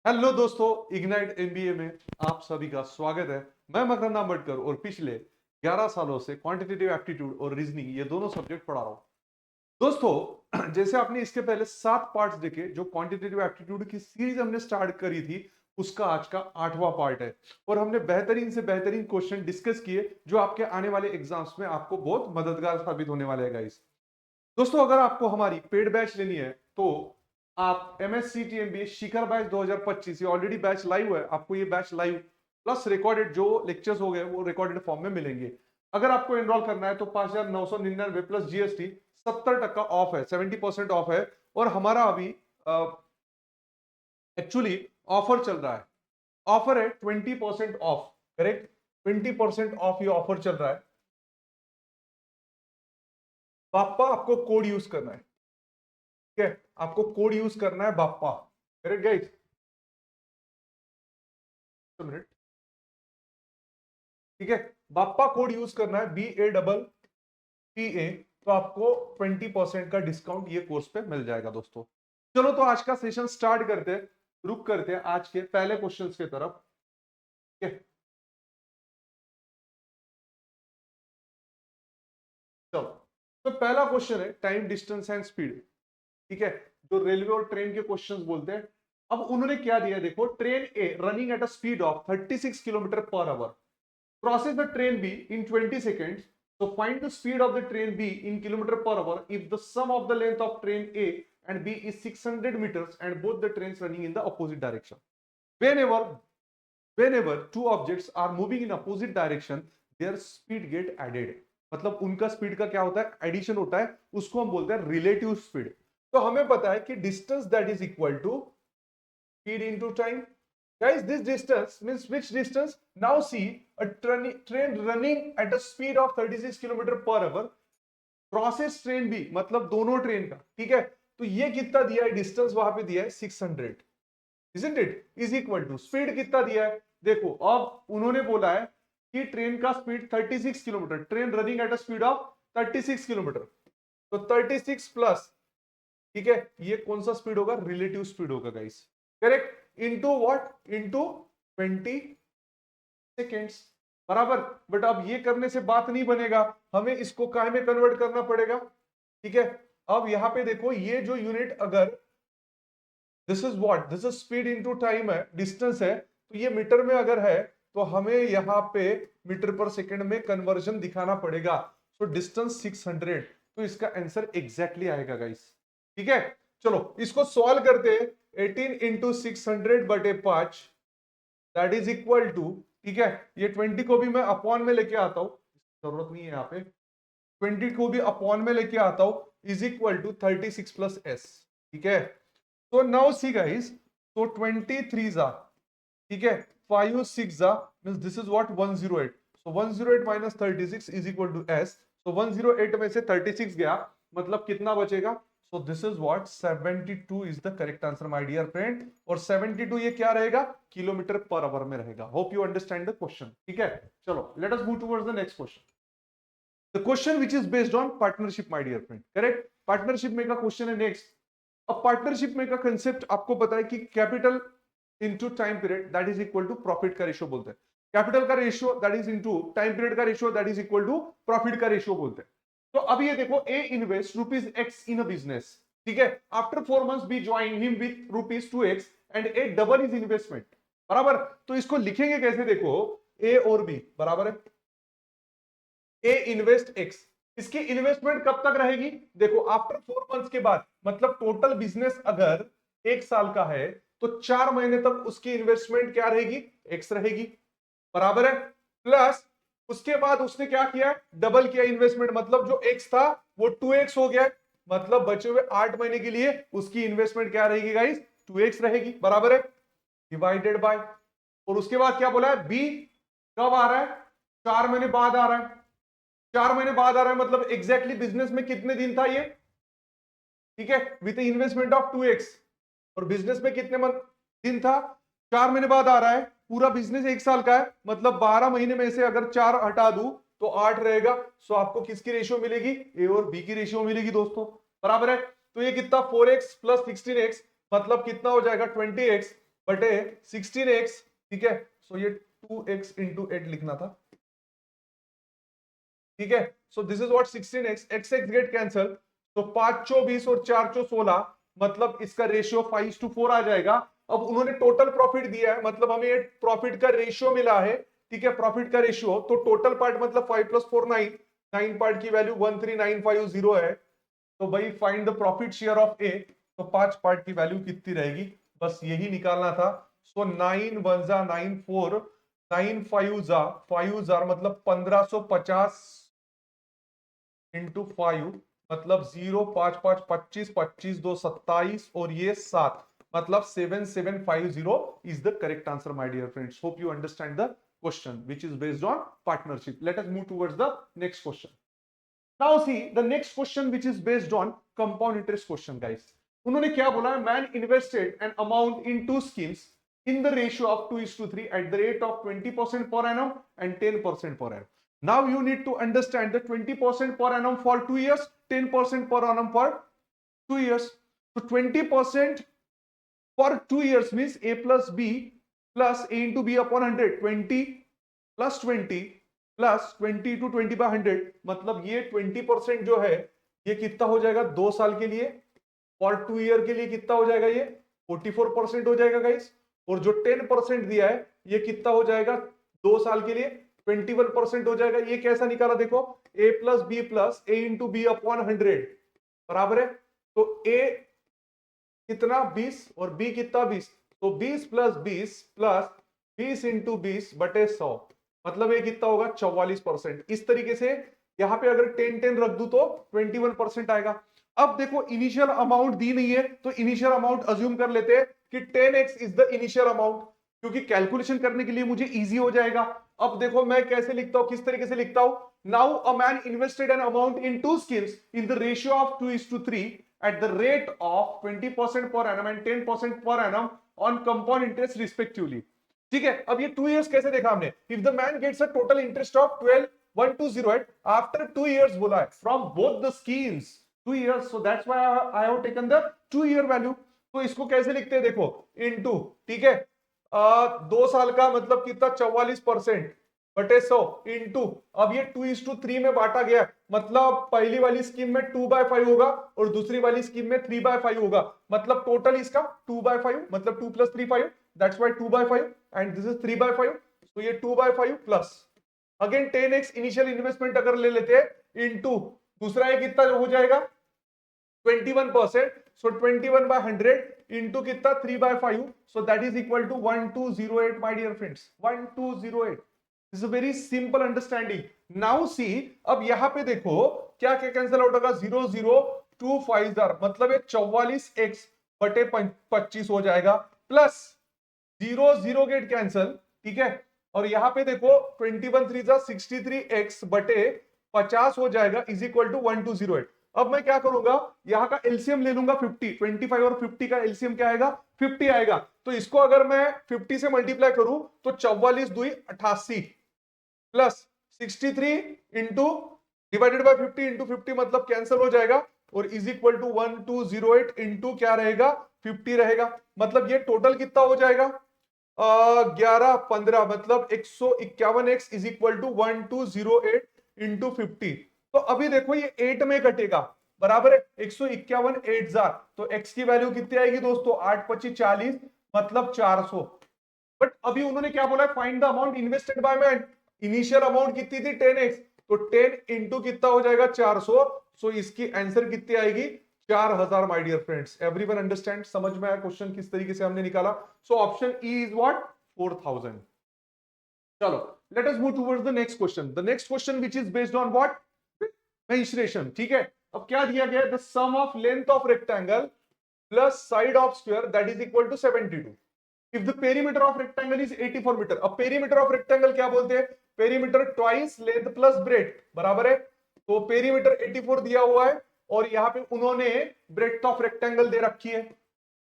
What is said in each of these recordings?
Hello दोस्तों, ignite MBA में आप सभी का स्वागत है। मैं मकरंद आंबेडकर और पिछले 11 सालों से क्वांटिटेटिव एप्टीट्यूड और रीजनिंग ये दोनों सब्जेक्ट पढ़ा रहा हूं। दोस्तों, जैसे आपने इसके पहले 7 पार्ट्स देखे, जो क्वांटिटेटिव एप्टीट्यूड की सीरीज हमने स्टार्ट करी थी, उसका आज का 8वां पार्ट है। और हमने बेहतरीन से बेहतरीन क्वेश्चन डिस्कस किए जो आपके आने वाले एग्जाम्स में आपको बहुत मददगार साबित होने वाले हैं गाइस। दोस्तों, अगर आपको हमारी पेड बैच लेनी है तो आप MSc MBA शिखर बैच 2025, ये ऑलरेडी बैच लाइव है। आपको ये बैच लाइव प्लस रिकॉर्डेड जो लेक्चर्स हो गए वो रिकॉर्डेड फॉर्म में मिलेंगे। अगर आपको एनरोल करना है तो 5,999 प्लस GST 70% ऑफ है, 70% ऑफ है। और हमारा अभी एक्चुअली ऑफर चल रहा है। ऑफर है 20% ऑफ, करेक्ट। 20% ऑफ ये ऑफर चल रहा है। पापा आपको कोड यूज करना है, ठीक है। आपको कोड यूज करना है बाप्पा, करेक्ट गाइस। मिनट, ठीक है। बाप्पा कोड यूज करना है, BAPPA। तो आपको 20% का डिस्काउंट ये कोर्स पे मिल जाएगा दोस्तों। चलो तो आज का सेशन स्टार्ट करते हैं, रुक करते हैं आज के पहले क्वेश्चंस की तरफ, ठीक है। चलो, तो पहला क्वेश्चन है टाइम, डिस्टेंस एंड स्पीड, ठीक है। जो रेलवे और ट्रेन के क्वेश्चंस बोलते हैं। अब उन्होंने क्या दिया, देखो, train A running at a speed of 36 kilometre per hour crosses the train B in 20 seconds. So find the speed of the train B in kilometer per hour if the sum of the length of train A and B is 600 meters and both the trains running in the opposite direction. Whenever whenever two objects are moving in opposite direction, their speed get added. मतलब उनका speed का क्या होता है, addition होता है। उसको हम बोलते हैं रिलेटिव स्पीड। तो हमें पता है कि distance that is equal to speed into time. Guys, this distance means which distance? Now see a train running at a speed of 36 kilometre per hour crosses train B, मतलब दोनों train का, ठीक है। तो ये कितना दिया है, डिस्टेंस वहां पे दिया है 600, isn't it? Is equal to speed कितना दिया है, देखो। अब उन्होंने बोला है कि ट्रेन का speed 36 kilometre, train running at a speed of 36 kilometre. तो 36 प्लस, ठीक है, ये कौन सा स्पीड होगा, रिलेटिव स्पीड होगा guys, correct. Into what, into 20 seconds, बराबर। बट अब ये करने से बात नहीं बनेगा, हमें इसको काय में कन्वर्ट करना पड़ेगा, ठीक है। अब यहां पे देखो, ये जो यूनिट, अगर this is what, this is speed into time है, डिस्टेंस है, तो ये मीटर में अगर है तो हमें यहां पे मीटर पर सेकंड में कन्वर्जन दिखाना पड़ेगा। सो डिस्टेंस 600, तो इसका आंसर एग्जैक्टली आएगा गाइस, ठीक है। चलो इसको सॉल्व करते हैं। 18 into 600/5 that is equal to, ठीक है। ये 20 को भी मैं अपॉन में लेके आता हूं, जरूरत नहीं है यहाँ पे। 20 को भी अपॉन में लेके आता हूं, is equal to 36 plus S, ठीक है। तो नाउ सी गाइस, तो 23 जा, ठीक है, 5 6 जा, means this is what 108। So 108 minus 36 is equal to s. So 108 में से 36 गया, मतलब कितना बचेगा। So this is what 72 is the correct answer my dear friend. और 72 ये क्या रहेगा, किलोमीटर पर आवर में रहेगा। Hope you understand the question, ठीक है। चलो let us move towards the next question. The question which is based on partnership, my dear friend, correct। Partnership में का क्वेश्चन है नेक्स्ट। अब पार्टनरशिप में का कंसेप्ट आपको पता है कि capital into time period that is equal to profit का रेशियो बोलते हैं। कैपिटल का ratio that is into time period का ratio that is equal to profit का रेशियो बोलते हैं। तो अब ये देखो, A invest ₹X in a business, ठीक है। After 4 months B join him with ₹2X and A double is investment, बराबर। तो इसको लिखेंगे कैसे, देखो, ए और बी बराबर है ए इन्वेस्ट एक्स। इसकी इन्वेस्टमेंट कब तक रहेगी, देखो आफ्टर 4 months के बाद, मतलब टोटल बिजनेस अगर 1 साल का है तो 4 महीने तक उसकी इन्वेस्टमेंट क्या रहेगी, एक्स रहेगी, बराबर है। प्लस उसके बाद उसने क्या किया, डबल किया इन्वेस्टमेंट, मतलब जो एक्स था वो 2x हो गया, मतलब बचे हुए 8 महीने के लिए उसकी इन्वेस्टमेंट क्या रहेगी गाइस, 2x रहेगी, बराबर है, डिवाइडेड बाय। और उसके बाद क्या बोला है, बी कब आ रहा है, 4 महीने बाद आ रहा है। 4 महीने बाद आ रहा है, मतलब एग्जैक्टली बिजनेस में कितने दिन था ये, ठीक है, विथ इन्वेस्टमेंट ऑफ 2x। और बिजनेस में कितने दिन था, 4 महीने बाद आ रहा है। पूरा बिजनेस 1 साल का है, मतलब 12 महीने में से अगर 4 हटा दूं तो 8 रहेगा। सो आपको किसकी रेशियो मिलेगी, ए और बी की रेशियो मिलेगी दोस्तों, बराबर है। तो ये कितना 4x प्लस 16x, मतलब कितना हो जाएगा 20x। बटे 16x, ठीक है। सो ये 2x इंटू 8 लिखना था, ठीक है। सो this is what 16x, x get cancel, तो 5 चौ 20 और 4 चौ 16, मतलब इसका रेशियो 5:4 आ जाएगा। अब उन्होंने टोटल प्रॉफिट दिया है, मतलब हमें ये प्रॉफिट का रेशियो मिला है, ठीक है, प्रॉफिट का रेशियो। तो टोटल पार्ट मतलब 5 + 4 9, 9 पार्ट की वैल्यू 13950 है। तो भाई find the profit share of A, तो 5 पार्ट की वैल्यू कितनी रहेगी, बस यही निकालना था। सो 9 1 जा 9 4, 9 5 जा 5 जार मतलब 1550 इंटू 5, मतलब 0 5 5 25, 25 2 27 और ये 7, मतलब 7750 is the correct answer, my dear friends. Hope you understand the question, which is based on partnership. Let us move towards the next question. Now see the next question, which is based on compound interest question, guys. उन्होंने क्या बोला है, man invested an amount in two schemes in the ratio of 2:3 at the rate of 20% per annum and 10% per annum. Now you need to understand the 20% per annum for 2 years, 10% per annum for 2 years. So 20% for 2 years means a plus b plus a into b upon 100, 20 plus 20 plus 20 to 20 by 100, मतलब ये 20% जो है ये कितना हो जाएगा 2 साल के लिए, और 2 ईयर के लिए कितना हो जाएगा, ये 44% हो जाएगा गाइस। और जो 10% दिया है ये कितना हो जाएगा 2 साल के लिए 21% हो जाएगा। ये कैसा निकाला देखो, a plus B plus A into B upon 100 बराबर है, तो a कितना 20 और b कितना 20, तो 20 प्लस 20 प्लस 20 इंटू 20 बटे 100, मतलब ये कितना होगा 44%। इस तरीके से यहां पे अगर 10 रख दूं तो 21% आएगा। अब देखो इनिशियल अमाउंट दी नहीं है, तो इनिशियल अमाउंट अज्यूम कर लेते हैं कि 10x is the initial amount, क्योंकि कैलकुलेशन करने के लिए मुझे इजी हो जाएगा। अब देखो मैं कैसे लिखता हूं, किस तरीके से लिखता हूं, now a man invested an amount in to schemes in the ratio of 2:3 at the rate of 20% per annum and 10% per annum on compound interest respectively. ठीक है, अब ये 2 years कैसे देखा हमने, if the man gets a total interest of 12,120 after 2 years बोला है from both the schemes 2 years, so that's why I have taken the 2 year value. तो इसको कैसे लिखते हैं देखो, इनटू, ठीक है, 2 साल का मतलब कितना 44% बटे 100 इंटू, अब ये 2:3 में बांटा गया, मतलब पहली वाली स्कीम में 2/5 होगा और दूसरी वाली स्कीम में 3/5 होगा, मतलब टोटल इसका 2/5, मतलब 2 + 3 5, that's why 2/5 and this is 3/5, तो ये 2/5 plus again 10x initial investment अगर ले लेते हैं इंटू दूसरा ये कितना हो जाएगा 21%, so 21 by 100 into कितना 3/5, so that is equal to 1208, my dear friends, 1208. This is a very simple understanding. Now see, अब यहां पे देखो क्या क्या कैंसिल आउट होगा, 00250, मतलब ये 44x बटे 25 हो जाएगा, प्लस 0 गेट कैंसिल, ठीक है, और यहां पे देखो 21 3 जा 63x बटे 50 हो जाएगा इज इक्वल टू 1208। अब मैं क्या करूंगा, यहां का एलसीएम ले लूंगा 50, 25 और 50 का एलसीएम क्या आएगा 50 आएगा, तो इसको अगर मैं 50 से मल्टीप्लाई करूं तो 44 2 88 plus 63 into divided by 50 into 50, मतलब कैंसिल हो जाएगा और इज इक्वल टू 1208 इंटू क्या रहेगा 50 रहेगा, मतलब ये टोटल कितना हो जाएगा 11 15, मतलब 151x is equal to 1208 into 50। तो अभी देखो ये 8 में कटेगा, बराबर है 151 8,000, तो x की वैल्यू कितनी आएगी दोस्तों 8 25 40, मतलब 400। बट अभी उन्होंने क्या बोला, find the amount invested by man, initial amount कितनी थी 10x, तो 10 इंटू कितना हो जाएगा 400, सो इसकी आंसर कितनी आएगी 4000, my dear friends. Everyone understand, समझ में आया क्वेश्चन किस तरीके से हमने निकाला। So option E is what 4000। चलो let us move towards the next question. The next question which is based on what mensuration, ठीक है। अब क्या दिया गया, the sum of length of rectangle plus side of square that is equal to 72 if the perimeter of rectangle is 84 metre. अब perimeter of rectangle क्या बोलते हैं, perimeter twice length plus breadth, बराबर है, तो पेरीमीटर 84 दिया हुआ है और यहाँ पे उन्होंने ब्रेड्थ ऑफ रेक्टेंगल दे रखी है,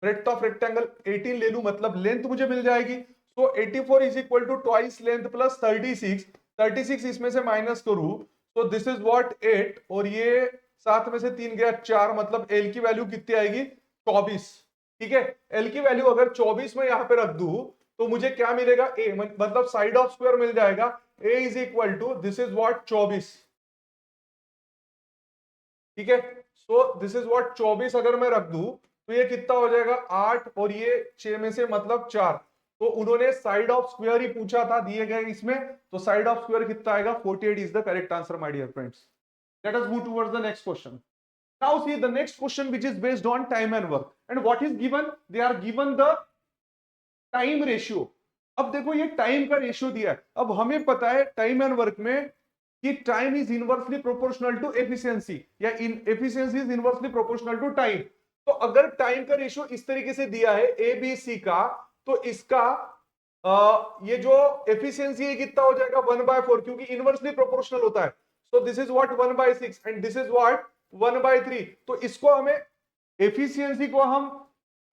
ब्रेड्थ ऑफ रेक्टेंगल 18 ले लूं, मतलब लेंथ मुझे मिल जाएगी, so 84 is equal to twice length plus 36, 36 इसमें से माइनस करूं तो दिस इज व्हाट 8, और ये 7 में से 3 गया 4, मतलब एल की वैल्यू कितनी आएगी 24, ठीक है। एल की वैल्यू अगर 24 में यहां पे रख दूं तो मुझे क्या मिलेगा, ए मतलब साइड ऑफ स्क्वायर मिल जाएगा, A is equal to this is what 24, ठीक है। सो दिस इज व्हाट 24 अगर मैं रख दूं तो ये कितना हो जाएगा 8 और ये 6 में से मतलब 4। तो उन्होंने साइड ऑफ स्क्वायर ही पूछा था दिए गए इसमें, तो साइड ऑफ स्क्वायर कितना आएगा 48 is the correct answer my dear friends. Let us move towards the next question. Now see the next question which is based on time and work, and what is given, they are given the time ratio। अब देखो ये time का ratio दिया है। अब हमें पता है टाइम एंड वर्क में कि time is inversely proportional to efficiency, या इन efficiency is inversely proportional to time. तो अगर टाइम का रेशियो इस तरीके से दिया है ए बी सी का, तो इसका ये जो एफिशिएंसी है कितना हो जाएगा 1/4, क्योंकि इनवर्सली प्रोपोर्शनल होता है। सो this is what 1/6 and this is what 1/3। तो इसको हमें एफिशिएंसी को हम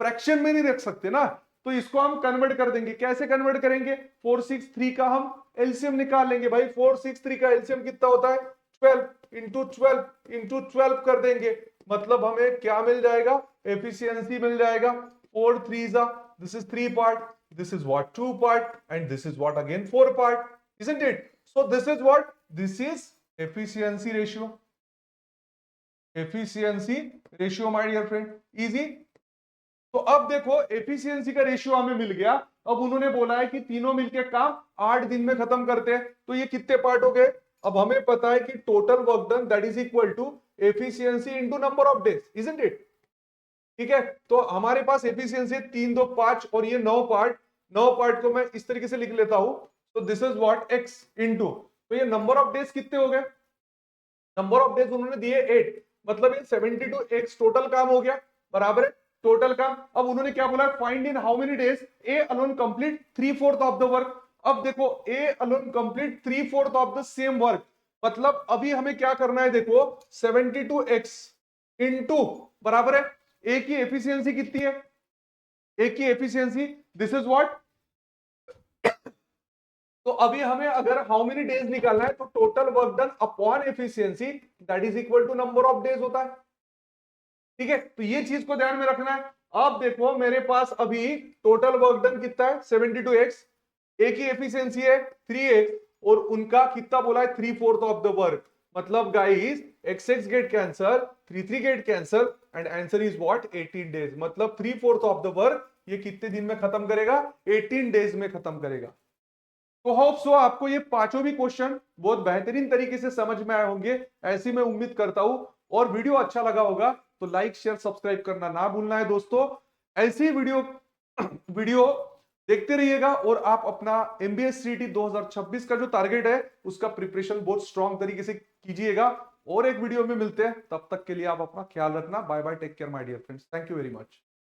फ्रैक्शन में नहीं रख सकते ना, तो इसको हम कन्वर्ट कर देंगे। कैसे कन्वर्ट करेंगे, 463 का हम एलसीएम निकाल लेंगे। भाई 463 का एलसीएम कितना होता है 12 इंटू 12 इंटू 12 कर देंगे, मतलब हमें क्या मिल जाएगा, एफिशिएंसी मिल जाएगा 4 3 this is 3 part, this is what 2 part, and this is what again 4 part, isn't it? So this is what, this is efficiency ratio, efficiency ratio my dear friend, easy। तो अब देखो एफिशिएंसी का ratio हमें मिल गया। अब उन्होंने बोला है कि तीनों मिलके काम 8 दिन में खत्म करते हैं, तो ये कितने पार्ट हो गए। अब हमें पता है कि total work done that is equal to efficiency into number of days, isn't it. ठीक है, तो हमारे पास एफिशिएंसी 3 2 5 और ये 9 पार्ट, 9 पार्ट को मैं इस तरीके से लिख लेता हूं। तो this is what x into, तो ये नंबर ऑफ डेज कितने हो गए, नंबर ऑफ डेज उन्होंने दिए 8, मतलब ये 72 एक्स टोटल काम हो गया, बराबर है टोटल काम। अब उन्होंने क्या बोला, find in how many days A alone complete 3/4 of the work. अब देखो A alone complete 3/4 of the same work, मतलब अभी हमें क्या करना है, देखो 72 एक्स इंटू बराबर है ए की एफिशिएंसी कितनी है, ए की एफिशिएंसी दिस इज व्हाट। तो अभी हमें अगर हाउ मेनी डेज निकालना है तो total work done upon efficiency that is equal to number of days होता है। ठीक है, तो ये चीज को ध्यान में रखना है। अब देखो मेरे पास अभी टोटल वर्क डन कितना है 72 एक्स, ए की एफिशिएंसी है 3x और उनका कितना बोला है 3/4 ऑफ द वर्क, मतलब guys x get cancel 3 get cancel and answer is what 18 days, मतलब 3/4 ऑफ द वर्क ये कितने दिन में खत्म करेगा, 18 डेज में खत्म करेगा। तो होप सो आपको ये पांचों भी क्वेश्चन बहुत बेहतरीन तरीके से समझ में आए होंगे, ऐसी मैं उम्मीद करता हूं। और वीडियो अच्छा लगा होगा तो लाइक शेयर सब्सक्राइब करना ना भूलना है दोस्तों। ऐसी वीडियो देखते रहिएगा और आप अपना MBA CET 2026 का जो टारगेट है उसका प्रिपरेशन बहुत स्ट्रांग तरीके से कीजिएगा। और एक वीडियो में मिलते हैं, तब तक के लिए आप अपना ख्याल रखना। Bye bye, take care my dear friends, thank you very much.